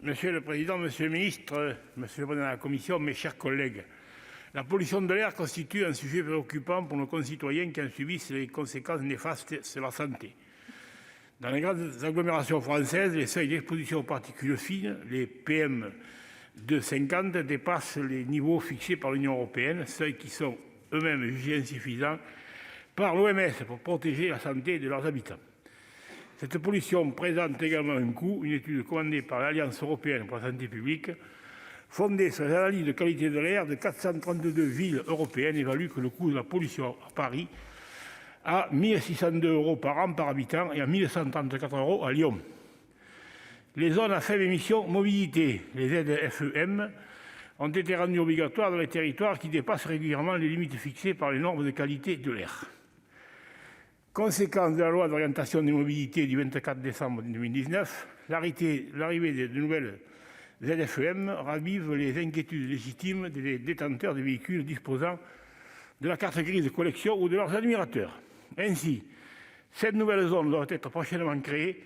Monsieur le président, monsieur le ministre, monsieur le président de la commission, mes chers collègues, la pollution de l'air constitue un sujet préoccupant pour nos concitoyens qui en subissent les conséquences néfastes sur leur santé. Dans les grandes agglomérations françaises, les seuils d'exposition aux particules fines, les PM2,50, dépassent les niveaux fixés par l'Union européenne, seuils qui sont eux-mêmes jugés insuffisants par l'OMS pour protéger la santé de leurs habitants. Cette pollution présente également un coût. Une étude commandée par l'Alliance européenne pour la santé publique, fondée sur les analyses de qualité de l'air de 432 villes européennes, évalue que le coût de la pollution à Paris à 1 602 € par an par habitant et à 1 134 € à Lyon. Les zones à faible émission mobilité, les ZFEM, ont été rendues obligatoires dans les territoires qui dépassent régulièrement les limites fixées par les normes de qualité de l'air. Conséquence de la loi d'orientation des mobilités du 24 décembre 2019, l'arrivée de nouvelles ZFEM ravive les inquiétudes légitimes des détenteurs de véhicules disposant de la carte grise de collection ou de leurs admirateurs. Ainsi, 7 nouvelles zones doivent être prochainement créées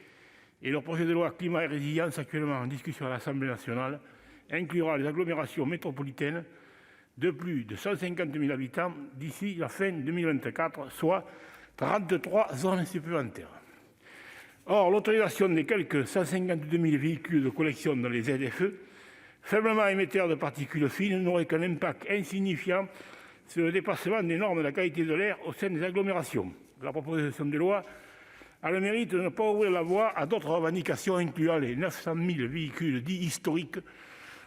et le projet de loi Climat et Résilience, actuellement en discussion à l'Assemblée nationale, inclura les agglomérations métropolitaines de plus de 150 000 habitants d'ici la fin 2024, soit 33 zones supplémentaires. Or, l'autorisation des quelques 152 000 véhicules de collection dans les ZFE, faiblement émetteurs de particules fines, n'aurait qu'un impact insignifiant sur le dépassement des normes de la qualité de l'air au sein des agglomérations. La proposition de loi a le mérite de ne pas ouvrir la voie à d'autres revendications, incluant les 900 000 véhicules dits historiques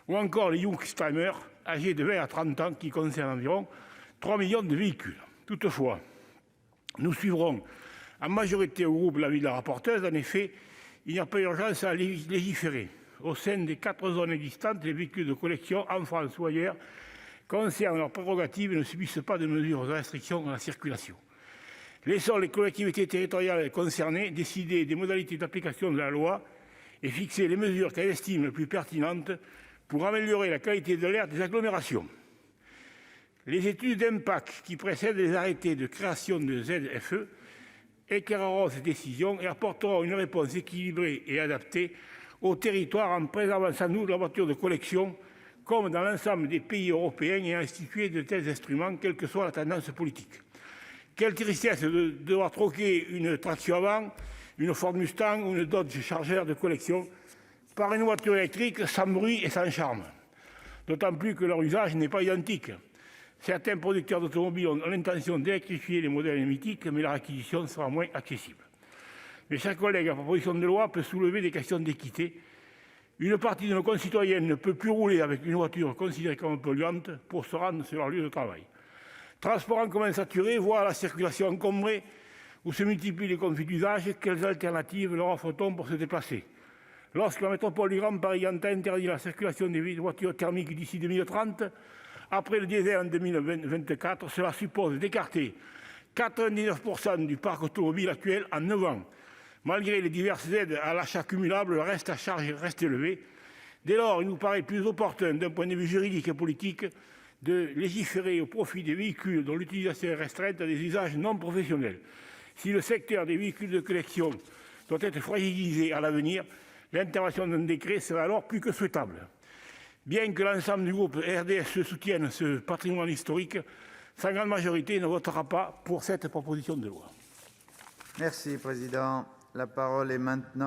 ou encore les Youngtimers, âgés de 20 à 30 ans, qui concernent environ 3 millions de véhicules. Toutefois, nous suivrons en majorité au groupe l'avis de la rapporteure. En effet, il n'y a pas urgence à légiférer. Au sein des 4 zones existantes, les véhicules de collection, en France ou ailleurs, concernent leurs prérogatives et ne subissent pas de mesures de restriction à la circulation. Laissons les collectivités territoriales concernées décider des modalités d'application de la loi et fixer les mesures qu'elles estiment les plus pertinentes pour améliorer la qualité de l'air des agglomérations. Les études d'impact qui précèdent les arrêtés de création de ZFE éclaireront ces décisions et apporteront une réponse équilibrée et adaptée au territoire en préservant sans doute la voiture de collection, comme dans l'ensemble des pays européens ayant institué de tels instruments, quelle que soit la tendance politique. Quelle tristesse de devoir troquer une traction avant, une Ford Mustang ou une Dodge Charger de collection par une voiture électrique sans bruit et sans charme. D'autant plus que leur usage n'est pas identique. Certains producteurs d'automobiles ont l'intention d'électrifier les modèles mythiques, mais leur acquisition sera moins accessible. Mes chers collègues, la proposition de loi peut soulever des questions d'équité. Une partie de nos concitoyens ne peut plus rouler avec une voiture considérée comme polluante pour se rendre sur leur lieu de travail. Transport en commun saturé, voire la circulation encombrée, où se multiplient les conflits d'usage, quelles alternatives leur offre-t-on pour se déplacer ? Lorsque la métropole du Grand Paris entend interdire la circulation des voitures thermiques d'ici 2030, après le diesel en 2024, cela suppose d'écarter 99% du parc automobile actuel en 9 ans. Malgré les diverses aides à l'achat cumulables, le reste à charge reste élevé. Dès lors, il nous paraît plus opportun, d'un point de vue juridique et politique, de légiférer au profit des véhicules dont l'utilisation est restreinte à des usages non professionnels. Si le secteur des véhicules de collection doit être fragilisé à l'avenir, l'intervention d'un décret serait alors plus que souhaitable. Bien que l'ensemble du groupe RDSE soutienne ce patrimoine historique, sa grande majorité ne votera pas pour cette proposition de loi. Merci, Président. La parole est maintenant